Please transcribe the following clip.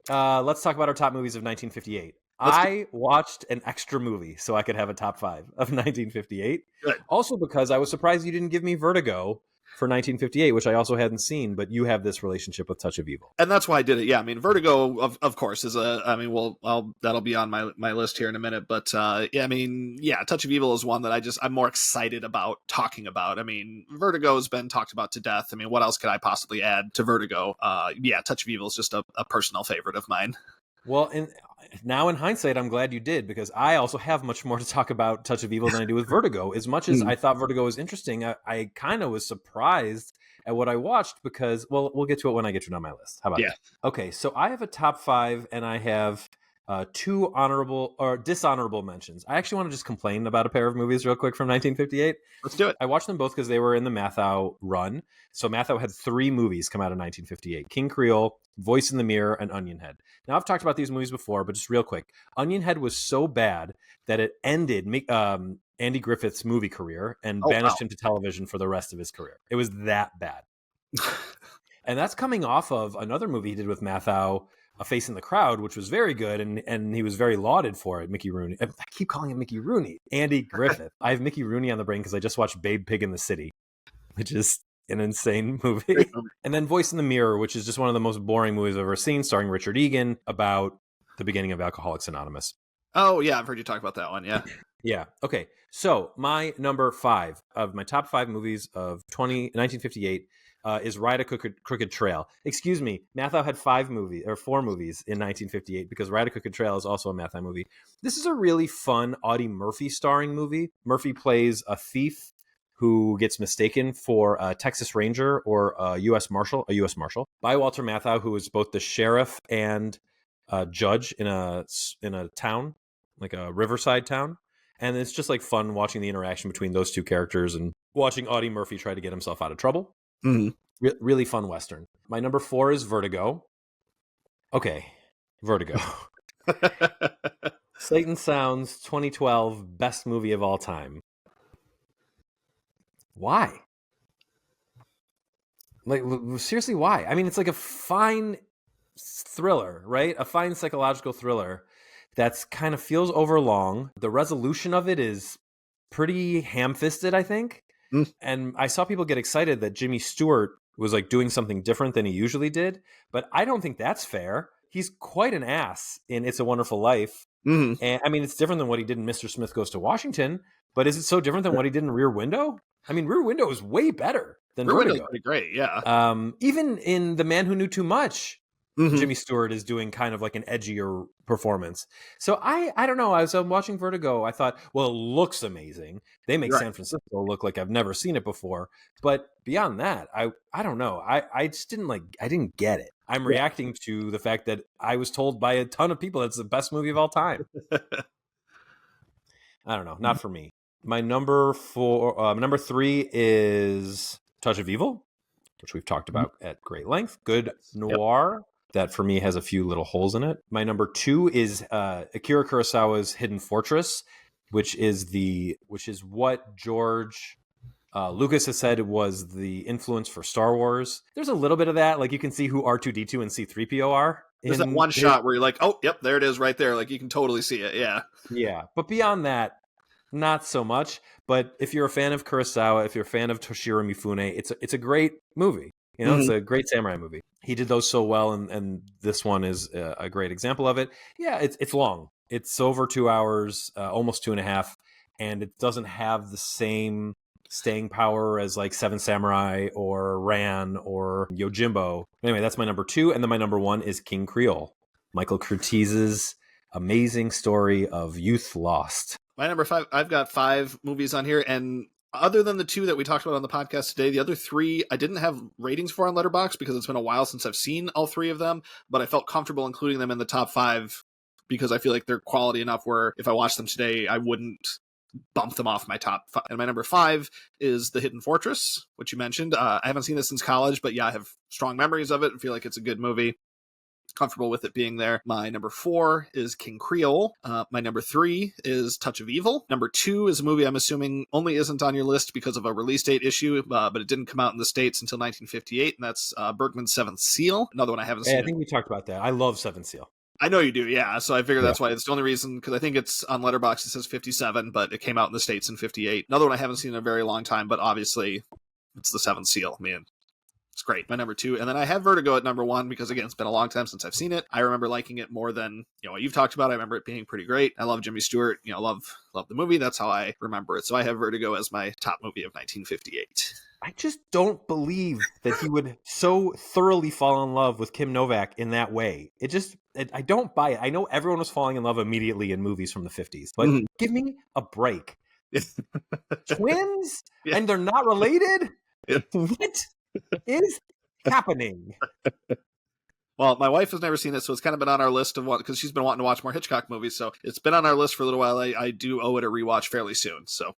Let's talk about our top movies of 1958. Let's do I watched an extra movie so I could have a top five of 1958. good. Also, because I was surprised you didn't give me Vertigo for 1958, which I also hadn't seen, but you have this relationship with Touch of Evil. And that's why I did it. Yeah, I mean, Vertigo, of course, is a. I mean, that'll be on my list here in a minute. But yeah, I mean, yeah, Touch of Evil is one that I'm more excited about talking about. I mean, Vertigo has been talked about to death. I mean, what else could I possibly add to Vertigo? Yeah, Touch of Evil is just a personal favorite of mine. Well, and now in hindsight, I'm glad you did because I also have much more to talk about Touch of Evil than I do with Vertigo. As much as I thought Vertigo was interesting, I kind of was surprised at what I watched because, well, we'll get to it when I get to it on my list. How about Yeah. that? Okay, so I have a top five and I have two honorable or dishonorable mentions. I actually want to just complain about a pair of movies real quick from 1958. Let's do it. I watched them both because they were in the Mathau run. So Mathau had three movies come out in 1958: King Creole, Voice in the Mirror, and Onion Head. Now I've talked about these movies before, but just real quick, Onion Head was so bad that it ended Andy Griffith's movie career and Oh wow. banished him to television for the rest of his career. It was that bad. And that's coming off of another movie he did with Mathau, A Face in the Crowd, which was very good, and he was very lauded for it. Mickey Rooney. I keep calling him Mickey Rooney. Andy Griffith. I have Mickey Rooney on the brain because I just watched Babe Pig in the City, which is an insane movie. Great movie. And then Voice in the Mirror, which is just one of the most boring movies I've ever seen, starring Richard Egan, about the beginning of Alcoholics Anonymous. Oh yeah, I've heard you talk about that one. Yeah. Yeah. Okay. So my number five of my top five movies of 1958 is Ride a Crooked Trail. Excuse me, Mathau had four movies in 1958 because Ride a Crooked Trail is also a Mathau movie. This is a really fun Audie Murphy starring movie. Murphy plays a thief who gets mistaken for a Texas Ranger or a U.S. Marshal by Walter Matthau, who is both the sheriff and judge in a town, like a riverside town. And it's just like fun watching the interaction between those two characters and watching Audie Murphy try to get himself out of trouble. Really fun Western. My number four is Vertigo. Okay, Vertigo. Sight and Sound's 2012 best movie of all time. Why? Like, seriously, why? I mean, it's like a fine thriller, right? A fine psychological thriller that's kind of feels overlong. The resolution of it is pretty ham-fisted, I think. And I saw people get excited that Jimmy Stewart was like doing something different than he usually did, but I don't think that's fair. He's quite an ass in It's a Wonderful Life. And I mean, it's different than what he did in Mr. Smith Goes to Washington, but is it so different than what he did in Rear Window? I mean, Rear Window is way better than Rear Window's Vertigo. pretty great. Yeah. Even in The Man Who Knew Too Much, Jimmy Stewart is doing kind of like an edgier performance. So I don't know. As I'm watching Vertigo, I thought, well, it looks amazing. They make San Francisco look like I've never seen it before. But beyond that, I don't know. I just I didn't get it. I'm reacting to the fact that I was told by a ton of people it's the best movie of all time. I don't know. Not for me. My number three is Touch of Evil, which we've talked about at great length. Good noir. That for me has a few little holes in it. My number two is Akira Kurosawa's Hidden Fortress, which is what George Lucas has said was the influence for Star Wars. There's a little bit of that. Like you can see who R2-D2 and C-3PO are. There's that one shot where you're like, oh, yep, there it is right there. Like you can totally see it. Yeah. Yeah. But beyond that, not so much. But if you're a fan of Kurosawa, if you're a fan of Toshiro Mifune, it's a great movie. You know, it's a great samurai movie. He did those so well, and this one is a great example of it. Yeah, it's long. It's over 2 hours, almost 2.5, and it doesn't have the same staying power as like Seven Samurai or Ran or Yojimbo. Anyway, that's my number two, and then my number one is King Creole, Michael Curtiz's amazing story of youth lost. My number five, I've got 5 movies on here, and other than the 2 that we talked about on the podcast today, the other 3 I didn't have ratings for on Letterboxd because it's been a while since I've seen all 3 of them, but I felt comfortable including them in the top 5 because I feel like they're quality enough where if I watched them today, I wouldn't bump them off my top 5. And my number 5 is The Hidden Fortress, which you mentioned. I haven't seen this since college, but yeah, I have strong memories of it and feel like it's a good movie. comfortable with it being there. My number 4 is King Creole. My number 3 is Touch of Evil. Number 2 is a movie I'm assuming only isn't on your list because of a release date issue, but it didn't come out in the States until 1958, and that's Bergman's Seventh Seal. Another one I haven't seen. I think we talked about that. I love Seven Seal. I know you do, yeah. So I figure that's why it's the only reason, because I think it's on Letterboxd, it says 57, but it came out in the States in 58. Another one I haven't seen in a very long time, but obviously it's The Seventh Seal. Man, it's great. My number 2. And then I have Vertigo at number 1 because, again, it's been a long time since I've seen it. I remember liking it more than, what you've talked about. I remember it being pretty great. I love Jimmy Stewart. Love the movie. That's how I remember it. So I have Vertigo as my top movie of 1958. I just don't believe that he would so thoroughly fall in love with Kim Novak in that way. I don't buy it. I know everyone was falling in love immediately in movies from the 50s, but give me a break. Twins? Yeah. And they're not related? Yeah. What is happening? Well, my wife has never seen it, so it's kind of been on our list of because she's been wanting to watch more Hitchcock movies. So it's been on our list for a little while. I do owe it a rewatch fairly soon. So